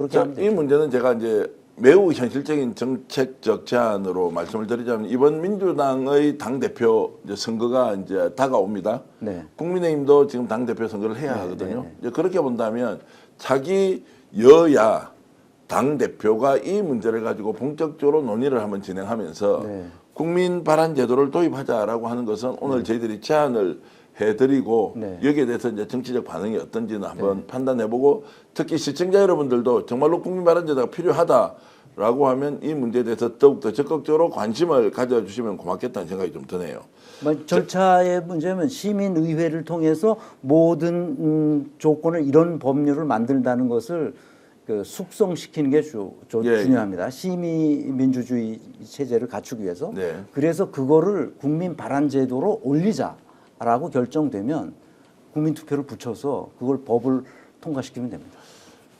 그렇게 하면 되죠. 이 문제는 제가 이제 매우 현실적인 정책적 제안으로 말씀을 드리자면 이번 민주당의 당대표 선거가 이제 다가옵니다. 네. 국민의힘도 지금 당대표 선거를 해야 네, 하거든요. 네, 네. 이제 그렇게 본다면 자기 여야 당대표가 이 문제를 가지고 본격적으로 논의를 한번 진행하면서 네. 국민 발안 제도를 도입하자라고 하는 것은 오늘 저희들이 제안을 해드리고 네. 여기에 대해서 이제 정치적 반응이 어떤지는 한번 판단해보고 특히 시청자 여러분들도 정말로 국민 발안 제도가 필요하다라고 하면 이 문제에 대해서 더욱더 적극적으로 관심을 가져주시면 고맙겠다는 생각이 좀 드네요. 뭐 절차의 문제면 시민의회를 통해서 모든 조건을 이런 법률을 만든다는 것을 그 숙성시키는 게 예, 중요합니다. 시민민주주의 체제를 갖추기 위해서. 네. 그래서 그거를 국민 발안 제도로 올리자라고 결정되면 국민 투표를 붙여서 그걸 법을 통과시키면 됩니다.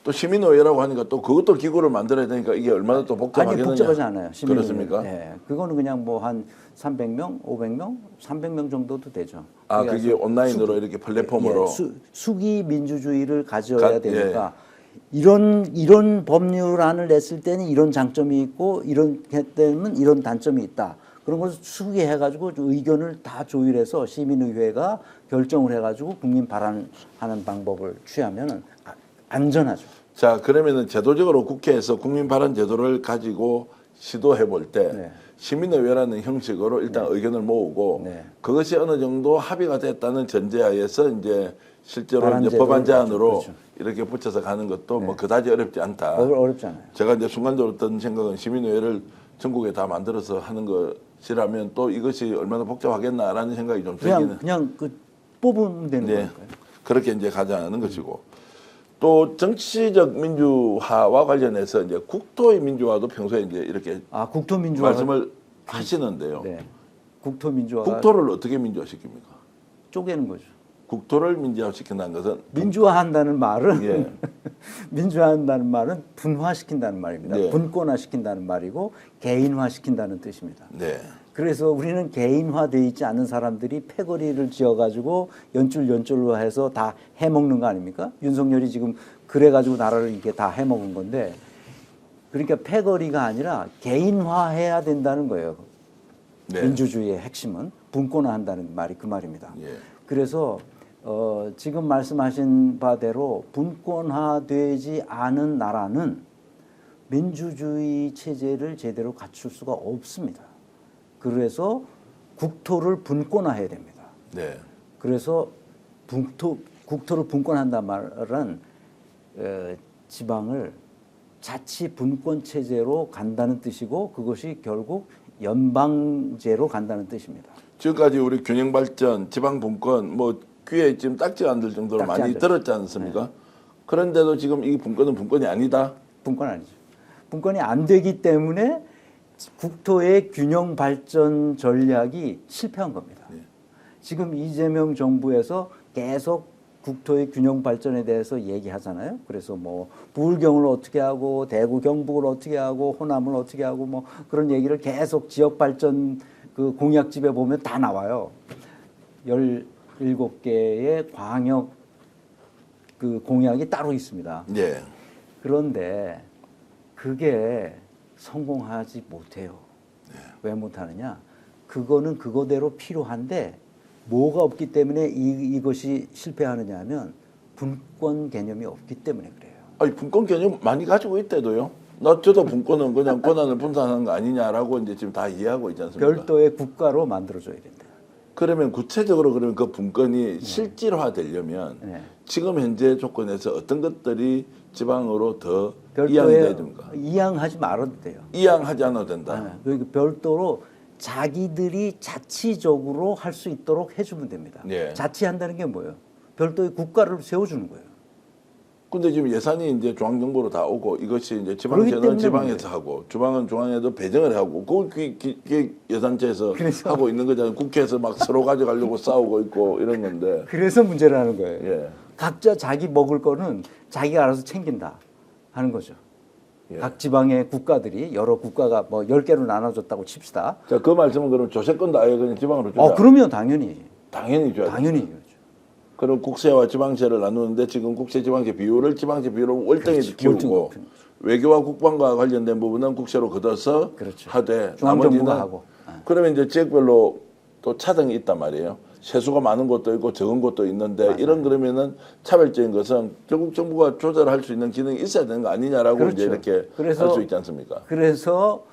또 시민의회라고 하니까 또 그것도 기구를 만들어야 되니까 이게 얼마나 또 복잡하겠느냐. 아니 복잡하지 않아요. 시민의회. 그렇습니까? 네. 그거는 그냥 뭐 한 300명, 500명, 300명 정도도 되죠. 아, 그게 온라인으로 이렇게 플랫폼으로. 수기 민주주의를 가져야 되니까 예. 이런 법률안을 냈을 때는 이런 장점이 있고 이런 때는 이런 단점이 있다. 그런 것을 수기해가지고 의견을 다 조율해서 시민의회가 결정을 해가지고 국민 발안하는 방법을 취하면은 안전하죠. 자, 그러면은 제도적으로 국회에서 국민 발안 제도를 가지고 시도해 볼 때 네. 시민의회라는 형식으로 일단 의견을 모으고 네. 그것이 어느 정도 합의가 됐다는 전제하에서 이제 실제로 발안 이제 제도를 법안 제안으로 그렇죠. 이렇게 붙여서 가는 것도 뭐 그다지 어렵지 않다. 어렵지 않아요. 제가 이제 순간적으로 든 생각은 시민의회를 전국에 다 만들어서 하는 것이라면 또 이것이 얼마나 복잡하겠나라는 생각이 좀 들기는. 그냥 그 뽑으면 되는 네. 거니까요. 그렇게 이제 가자는 것이고. 또 정치적 민주화와 관련해서 이제 국토의 민주화도 평소에 이제 이렇게 국토민주화 말씀을 하시는데요. 네. 국토민주화가 국토를 어떻게 민주화시킵니까? 쪼개는 거죠. 국토를 민주화시킨다는 것은 민주화한다는 말은 예. 민주화한다는 말은 분화시킨다는 말입니다. 네. 분권화시킨다는 말이고 개인화시킨다는 뜻입니다. 네. 그래서 우리는 개인화돼 있지 않은 사람들이 패거리를 지어가지고 연줄로 해서 다 해먹는 거 아닙니까? 윤석열이 지금 그래가지고 나라를 이렇게 다 해먹은 건데 그러니까 패거리가 아니라 개인화해야 된다는 거예요. 네. 민주주의의 핵심은 분권화한다는 말이 그 말입니다. 예. 그래서 지금 말씀하신 바대로 분권화되지 않은 나라는 민주주의 체제를 제대로 갖출 수가 없습니다. 그래서 국토를 분권화해야 됩니다. 네. 그래서 국토를 분권한다는 말은 지방을 자치 분권 체제로 간다는 뜻이고 그것이 결국 연방제로 간다는 뜻입니다. 지금까지 우리 균형 발전, 지방 분권 뭐 귀에 지금 딱지가 안 들 정도로 딱지 많이 안 들었지 않습니까? 그런데도 지금 이 분권은 분권이 아니다. 분권 아니죠. 분권이 안 되기 때문에 국토의 균형 발전 전략이 실패한 겁니다. 네. 지금 이재명 정부에서 계속 국토의 균형 발전에 대해서 얘기하잖아요. 그래서 뭐 부울경을 어떻게 하고 대구 경북을 어떻게 하고 호남을 어떻게 하고 뭐 그런 얘기를 계속 지역 발전 그 공약집에 보면 다 나와요. 17개의 광역 그 공약이 따로 있습니다. 예. 그런데 그게 성공하지 못해요. 네. 왜 못하느냐? 그거는 그거대로 필요한데 뭐가 없기 때문에 이것이 실패하느냐 하면 분권 개념이 없기 때문에 그래요. 아니 분권 개념 많이 가지고 있대도요. 저도 분권은 그냥 권한을 분산하는 거 아니냐라고 이제 지금 다 이해하고 있지 않습니까? 별도의 국가로 만들어줘야 된다. 그러면 구체적으로 그러면 그 분권이 실질화되려면 지금 현재 조건에서 어떤 것들이 지방으로 더 이양돼야 됩니까? 이양하지 말아도 돼요. 이양하지 않아도 된다. 그러니까 별도로 자기들이 자치적으로 할 수 있도록 해주면 됩니다. 예. 자치한다는 게 뭐예요? 별도의 국가를 세워주는 거예요. 근데 지금 예산이 이제 중앙정부로 다 오고 이것이 이제 그렇기 지방세는 때문에 지방에서 하고 주방은 중앙에도 배정을 하고 그걸 예산제에서 그래서 하고 있는 거잖아요. 국회에서 막 서로 가져가려고 싸우고 있고 이런 건데. 그래서 문제라는 거예요. 예. 각자 자기 먹을 거는 자기가 알아서 챙긴다 하는 거죠. 예. 각 지방의 국가들이 여러 국가가 뭐 10개로 나눠줬다고 칩시다. 자, 그 말씀은 그럼 조세권도 아예 그냥 지방으로 주자. 그러면 당연히 당연히 줘야 당연히 된다. 줘야죠. 그럼 국세와 지방세를 나누는데 지금 국세 지방세 비율을 지방세 비율로 월등히 키우고 외교와 국방과 관련된 부분은 국세로 걷어서 그렇죠. 하되 중앙정부가 나머지는 하고. 그러면 이제 지역별로 또 차등이 있단 말이에요. 세수가 많은 곳도 있고 적은 곳도 있는데 맞아요. 이런 그러면은 차별적인 것은 결국 정부가 조절할 수 있는 기능이 있어야 되는 거 아니냐라고 그렇죠. 이제 이렇게 할 수 있지 않습니까? 그래서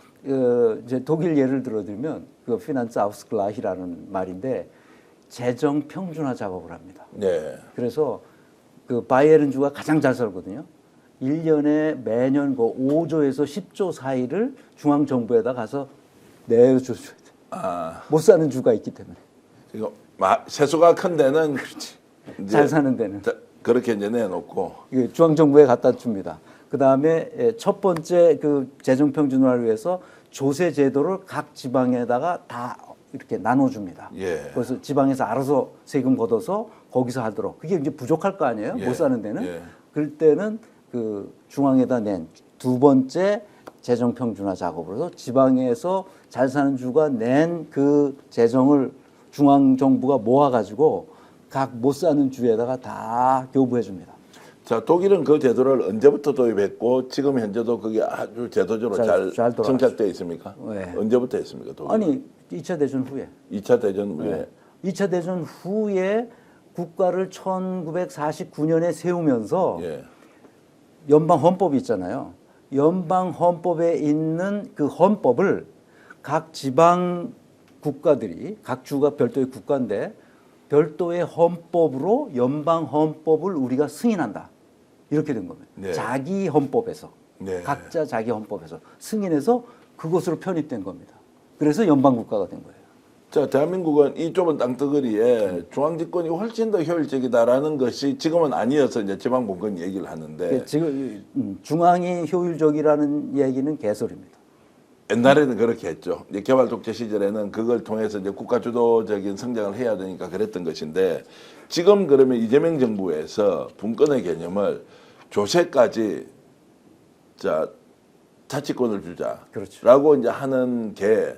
이제 독일 예를 들어들면 그 피난츠 아우스글라히라는 말인데 재정 평준화 작업을 합니다. 네. 그래서 그 바이에른 주가 가장 잘 살거든요. 1년에 매년 그 5조에서 10조 사이를 중앙 정부에다 가서 내줘줘야 돼. 아, 못 사는 주가 있기 때문에. 지금 세수가 큰 데는 잘 사는 데는 그렇게 이제 내놓고 이게 중앙 정부에 갖다 줍니다. 그다음에 첫 번째 그 재정 평준화를 위해서 조세 제도를 각 지방에다가 다 이렇게 나눠줍니다. 예. 그래서 지방에서 알아서 세금 걷어서 거기서 하도록. 그게 이제 부족할 거 아니에요? 예. 못 사는 데는. 예. 그럴 때는 그 중앙에다 낸 두 번째 재정 평준화 작업을 해서 지방에서 잘 사는 주가 낸 그 재정을 중앙 정부가 모아가지고 각 못 사는 주에다가 다 교부해 줍니다. 자, 독일은 그 제도를 언제부터 도입했고 지금 현재도 그게 아주 제도적으로 잘 돌아가죠. 정착되어 있습니까? 네. 언제부터 했습니까? 독일? 아니 2차 대전 후에. 2차 대전 후에 2차 대전 후에 국가를 1949년에 세우면서 예. 연방 헌법이 있잖아요. 연방 헌법에 있는 그 헌법을 각 지방 국가들이 각 주가 별도의 국가인데 별도의 헌법으로 연방 헌법을 우리가 승인한다. 이렇게 된 겁니다. 네. 자기 헌법에서 네. 각자 자기 헌법에서 승인해서 그것으로 편입된 겁니다. 그래서 연방 국가가 된 거예요. 자, 대한민국은 이 좁은 땅덩어리에 중앙 집권이 훨씬 더 효율적이다라는 것이 지금은 아니어서 이제 지방 분권 얘기를 하는데 지금 중앙이 효율적이라는 얘기는 개소리입니다. 옛날에는 그렇게 했죠. 이제 개발 독재 시절에는 그걸 통해서 이제 국가 주도적인 성장을 해야 되니까 그랬던 것인데 지금 그러면 이재명 정부에서 분권의 개념을 조세까지 자 자치권을 주자라고 그렇죠. 이제 하는 게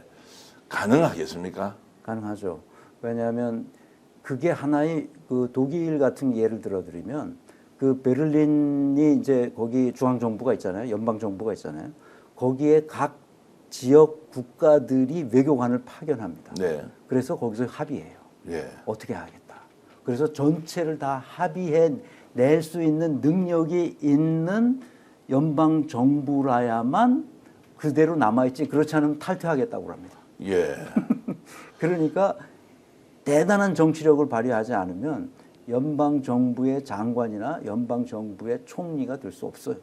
가능하겠습니까? 가능하죠. 왜냐하면 그게 하나의 그 독일 같은 예를 들어드리면 그 베를린이 이제 거기 중앙 정부가 있잖아요. 연방 정부가 있잖아요. 거기에 각 지역 국가들이 외교관을 파견합니다. 네. 그래서 거기서 합의해요. 예. 어떻게 하겠다. 그래서 전체를 다 합의해 낼 수 있는 능력이 있는 연방 정부라야만 그대로 남아있지 그렇지 않으면 탈퇴하겠다고 합니다. 예. 그러니까 대단한 정치력을 발휘하지 않으면 연방 정부의 장관이나 연방 정부의 총리가 될 수 없어요.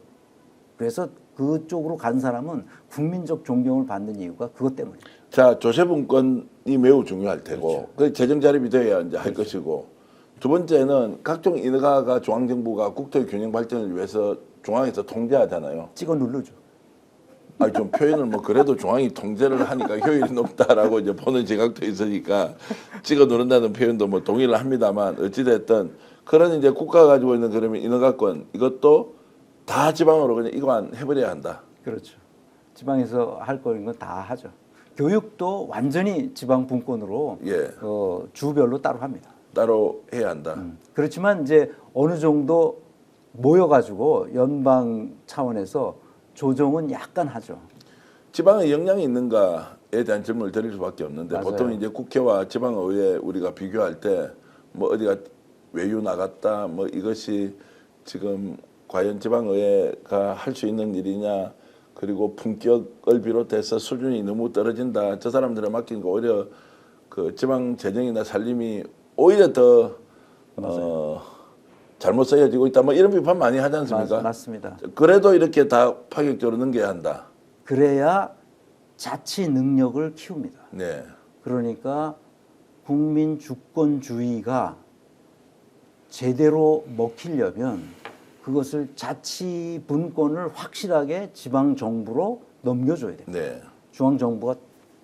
그래서 그쪽으로 간 사람은 국민적 존경을 받는 이유가 그것 때문이에요. 자, 조세분권이 매우 중요할 테고, 그렇죠. 그 재정 자립이 돼야 이제 할 것이고, 두 번째는 각종 인가가 중앙정부가 국토의 균형 발전을 위해서 중앙에서 통제하잖아요. 찍어 누르죠. 아니 좀 표현을 뭐 그래도 중앙이 통제를 하니까 효율이 높다라고 이제 보는 지각도 있으니까 찍어 누른다는 표현도 뭐 동의를 합니다만 어찌됐든 그런 이제 국가가 가지고 있는 그러면 인허가권 이것도 다 지방으로 그냥 이거만 해버려야 한다. 그렇죠. 지방에서 할 거인 건 다 하죠. 교육도 완전히 지방 분권으로 예. 주별로 따로 합니다. 따로 해야 한다. 그렇지만 이제 어느 정도 모여가지고 연방 차원에서 조정은 약간 하죠. 지방의 역량이 있는가에 대한 질문을 드릴 수밖에 없는데 맞아요. 보통 이제 국회와 지방의회 우리가 비교할 때 뭐 어디가 외유 나갔다 뭐 이것이 지금 과연 지방의회가 할 수 있는 일이냐 그리고 품격을 비롯해서 수준이 너무 떨어진다 저 사람들에 맡기니까 오히려 그 지방 재정이나 살림이 오히려 더 잘못 쓰여지고 있다 뭐 이런 비판 많이 하지 않습니까? 맞습니다. 그래도 이렇게 다 파격적으로 넘겨야 한다. 그래야 자치 능력을 키웁니다. 네. 그러니까 국민 주권주의가 제대로 먹히려면 그것을 자치 분권을 확실하게 지방 정부로 넘겨줘야 됩니다. 네. 중앙 정부가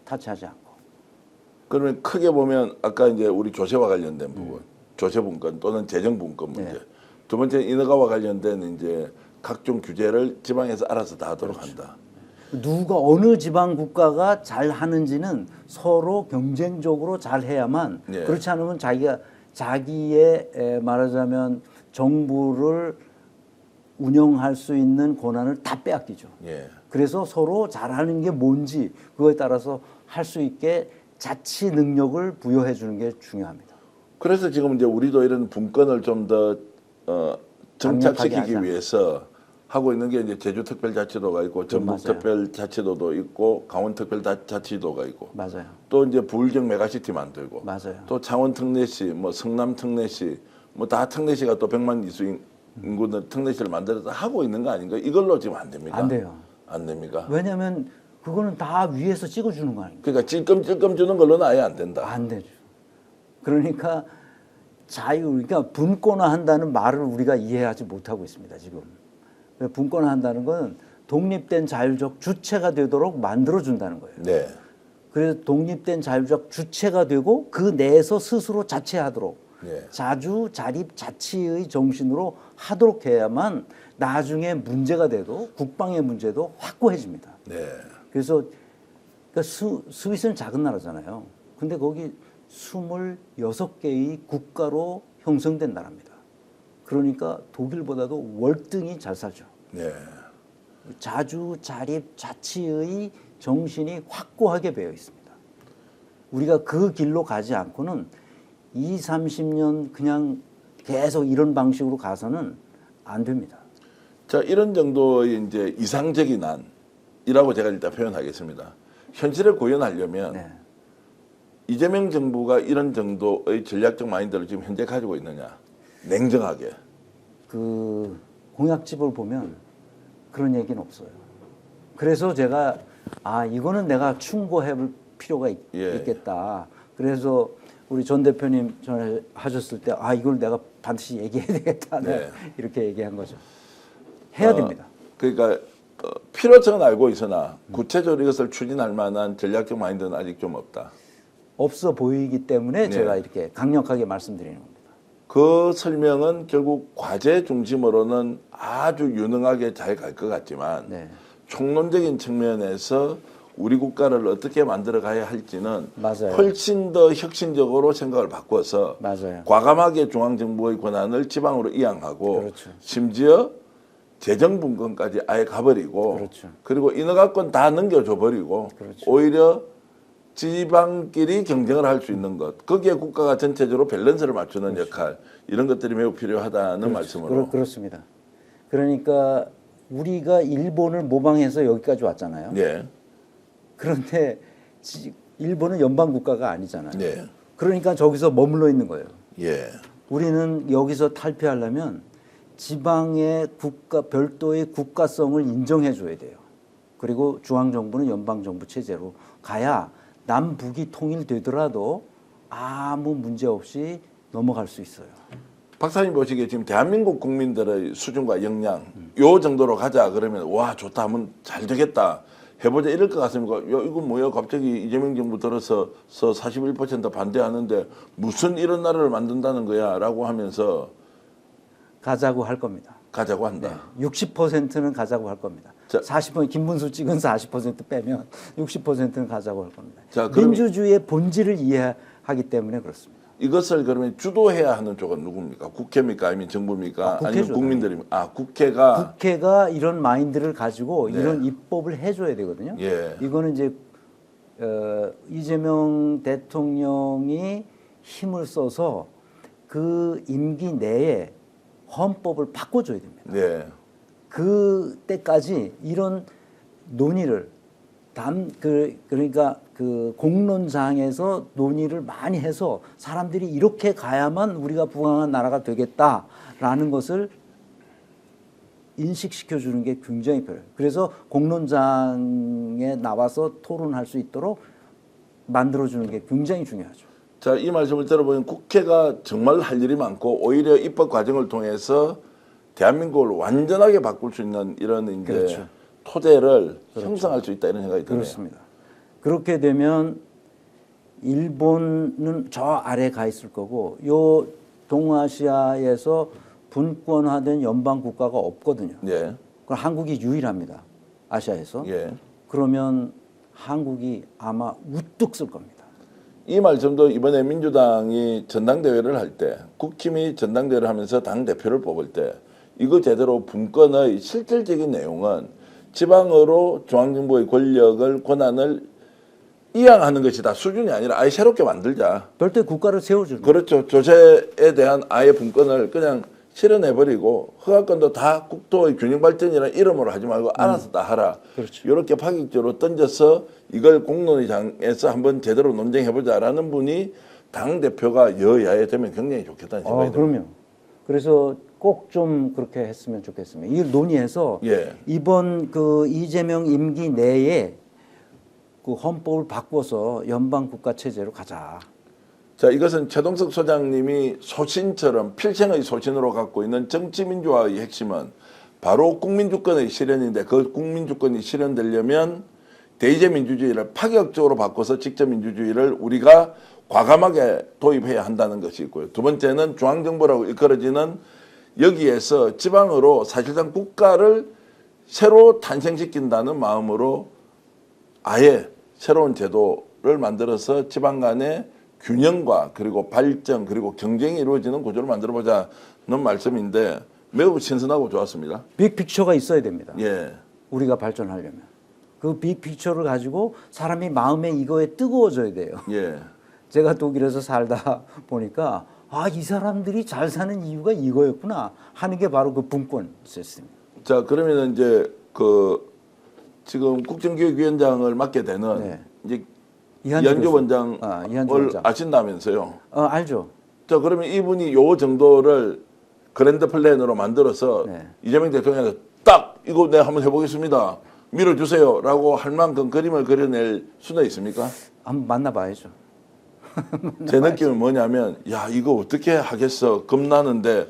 타치하지 않고. 그러면 크게 보면 아까 이제 우리 조세와 관련된 부분, 조세분권 또는 재정분권 문제. 네. 두 번째 인허가와 관련된 이제 각종 규제를 지방에서 알아서 다 하도록 한다. 누가 어느 지방 국가가 잘 하는지는 서로 경쟁적으로 잘 해야만 네. 그렇지 않으면 자기가 자기의 말하자면 정부를 운영할 수 있는 권한을 다 빼앗기죠. 예. 그래서 서로 잘하는 게 뭔지 그거에 따라서 할 수 있게 자치 능력을 부여해 주는 게 중요합니다. 그래서 지금 이제 우리도 이런 분권을 좀 더 정착시키기 강력하게 하자. 위해서 하고 있는 게 이제 제주특별자치도가 있고 전북특별자치도도 있고 강원특별자치도가 있고 맞아요. 또 이제 부울경 메가시티 만들고 맞아요. 또 창원특례시, 뭐 성남특례시, 뭐 다 특례시가 또 100만 이수 인구는 특례시를 만들어서 하고 있는 거 아닌가? 이걸로 지금 안 됩니까? 안 돼요. 안 됩니까? 왜냐하면 그거는 다 위에서 찍어주는 거 아닙니까? 그러니까 찔끔찔끔 주는 걸로는 아예 안 된다. 안 되죠. 그러니까 그러니까 분권화한다는 말을 우리가 이해하지 못하고 있습니다. 지금 분권화한다는 건 독립된 자율적 주체가 되도록 만들어준다는 거예요. 네. 그래서 독립된 자율적 주체가 되고 그 내에서 스스로 자체하도록 네. 자주 자립 자치의 정신으로 하도록 해야만 나중에 문제가 돼도 국방의 문제도 확고해집니다. 네. 그래서 그러니까 스위스는 작은 나라잖아요. 근데 거기 26개의 국가로 형성된 나라입니다. 그러니까 독일보다도 월등히 잘 살죠. 네. 자주 자립 자치의 정신이 확고하게 배어 있습니다. 우리가 그 길로 가지 않고는 20, 30년 그냥 계속 이런 방식으로 가서는 안 됩니다. 자, 이런 정도의 이제 이상적인 안이라고 제가 일단 표현하겠습니다. 현실에 구현하려면 네. 이재명 정부가 이런 정도의 전략적 마인드를 지금 현재 가지고 있느냐? 냉정하게. 그 공약집을 보면 그런 얘기는 없어요. 그래서 제가 이거는 내가 충고해 볼 필요가 예. 있겠다. 그래서 우리 전 대표님 전에 하셨을 때 이걸 내가 반드시 얘기해야 되겠다. 네. 이렇게 얘기한 거죠. 해야 됩니다. 그러니까 필요성은 알고 있으나 구체적으로 이것을 추진할 만한 전략적 마인드는 아직 좀 없다. 없어 보이기 때문에 네. 제가 이렇게 강력하게 말씀드리는 겁니다. 그 설명은 결국 과제 중심으로는 아주 유능하게 잘 갈 것 같지만 네. 총론적인 측면에서 우리 국가를 어떻게 만들어 가야 할지는 맞아요. 훨씬 더 혁신적으로 생각을 바꿔서 맞아요. 과감하게 중앙정부의 권한을 지방으로 이양하고 그렇죠. 심지어 재정분권까지 아예 가버리고 그렇죠. 그리고 인허가권 다 넘겨줘 버리고 그렇죠. 오히려 지방끼리 경쟁을 할 수 있는 것 거기에 국가가 전체적으로 밸런스를 맞추는 그렇죠. 역할 이런 것들이 매우 필요하다는 말씀으로 그렇습니다. 그러니까 우리가 일본을 모방해서 여기까지 왔잖아요. 네. 그런데 일본은 연방 국가가 아니잖아요. 네. 그러니까 저기서 머물러 있는 거예요. 예. 우리는 여기서 탈피하려면 지방의 별도의 국가성을 인정해 줘야 돼요. 그리고 중앙 정부는 연방 정부 체제로 가야 남북이 통일되더라도 아무 문제 없이 넘어갈 수 있어요. 박사님 보시기에 지금 대한민국 국민들의 수준과 역량 요 정도로 가자 그러면 와 좋다 하면 잘 되겠다 해보자 이럴 것 같습니까? 야 이거 뭐야 갑자기 이재명 정부 들어서 41% 반대하는데 무슨 이런 나라를 만든다는 거야 라고 하면서 가자고 할 겁니다. 가자고 한다. 60%는 가자고 할 겁니다. 자. 40% 김문수 찍은 40% 빼면 60%는 가자고 할 겁니다. 자, 그럼 민주주의의 본질을 이해하기 때문에 그렇습니다. 이것을 그러면 주도해야 하는 쪽은 누굽니까? 국회입니까? 아니면 정부입니까? 국회죠, 아니면 국민들입니까? 국회가 국회가 이런 마인드를 가지고 네. 이런 입법을 해줘야 되거든요. 예. 이거는 이제 이재명 대통령이 힘을 써서 그 임기 내에 헌법을 바꿔줘야 됩니다. 네. 그때까지 이런 논의를 그러니까 그 공론장에서 논의를 많이 해서 사람들이 이렇게 가야만 우리가 부강한 나라가 되겠다라는 것을 인식시켜 주는 게 굉장히 필요해요. 그래서 공론장에 나와서 토론할 수 있도록 만들어 주는 게 굉장히 중요하죠. 자, 이 말씀을 들어보면 국회가 정말 할 일이 많고 오히려 입법 과정을 통해서 대한민국을 완전하게 바꿀 수 있는 이런 이제 그렇죠. 토대를 형성할 수 있다 이런 생각이 드네요. 그렇습니다. 그렇게 되면 일본은 저 아래 가 있을 거고 요 동아시아에서 분권화된 연방 국가가 없거든요. 예. 그럼 한국이 유일합니다. 아시아에서. 예. 그러면 한국이 아마 우뚝 쓸 겁니다. 이 말씀도 이번에 민주당이 전당대회를 할 때, 국힘이 전당대회를 하면서 당대표를 뽑을 때 이거 제대로 분권의 실질적인 내용은 지방으로 중앙정부의 권력을 권한을 이양하는 것이다. 수준이 아니라 아예 새롭게 만들자. 별도의 국가를 세워주는. 그렇죠. 조세에 대한 아예 분권을 그냥 실현해버리고 허가권도 다 국토의 균형발전이라는 이름으로 하지 말고 알아서 다 하라. 그렇죠. 이렇게 파격적으로 던져서 이걸 공론의장에서 한번 제대로 논쟁해보자라는 분이 당대표가 여야에 되면 굉장히 좋겠다는 생각이 듭니다. 그럼요. 그래서 꼭 좀 그렇게 했으면 좋겠습니다. 이걸 논의해서 예. 이번 그 이재명 임기 내에 그 헌법을 바꿔서 연방 국가 체제로 가자. 자, 이것은 최동석 소장님이 소신처럼 필생의 소신으로 갖고 있는 정치민주화의 핵심은 바로 국민주권의 실현인데 그 국민주권이 실현되려면 대의제 민주주의를 파격적으로 바꿔서 직접민주주의를 우리가 과감하게 도입해야 한다는 것이 있고요. 두 번째는 중앙정부라고 일컬어지는 여기에서 지방으로 사실상 국가를 새로 탄생시킨다는 마음으로 아예 새로운 제도를 만들어서 지방 간의 균형과 그리고 발전 그리고 경쟁이 이루어지는 구조를 만들어보자는 말씀인데 매우 신선하고 좋았습니다. 빅픽처가 있어야 됩니다. 예. 우리가 발전하려면. 그 빅픽처를 가지고 사람이 마음에 이거에 뜨거워져야 돼요. 예. 제가 독일에서 살다 보니까 이 사람들이 잘 사는 이유가 이거였구나 하는 게 바로 그 분권 시스템입니다. 자, 그러면 이제 그 지금 국정기획위원장을 맡게 되는 네. 이제 이한주 이한주 교수. 원장을 이한주 원장. 아신다면서요? 알죠. 자, 그러면 이분이 요 정도를 그랜드 플랜으로 만들어서 네. 이재명 대통령한테 딱 이거 내가 한번 해보겠습니다. 밀어주세요라고 할 만큼 그림을 그려낼 수는 있습니까? 한번 만나봐야죠. 제 느낌은 뭐냐면 야 이거 어떻게 하겠어 겁나는데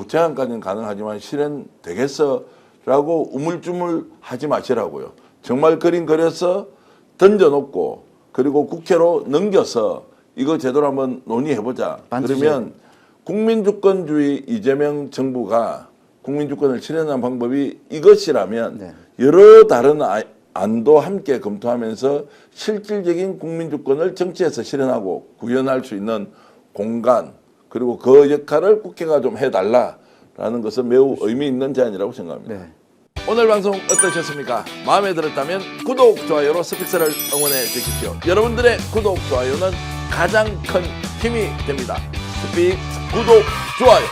제안까지는 가능하지만 실현 되겠어라고 우물쭈물 하지 마시라고요. 정말 그림 그려서 던져놓고 그리고 국회로 넘겨서 이거 제대로 한번 논의해보자. 그러면 국민주권주의 이재명 정부가 국민주권을 실현하는 방법이 이것이라면 네. 여러 다른 안도 함께 검토하면서 실질적인 국민주권을 정치에서 실현하고 구현할 수 있는 공간 그리고 그 역할을 국회가 좀 해달라라는 것은 매우 의미 있는 제안이라고 생각합니다. 네. 오늘 방송 어떠셨습니까? 마음에 들었다면 구독, 좋아요로 스픽스를 응원해 주십시오. 여러분들의 구독, 좋아요는 가장 큰 힘이 됩니다. 스픽스 구독, 좋아요.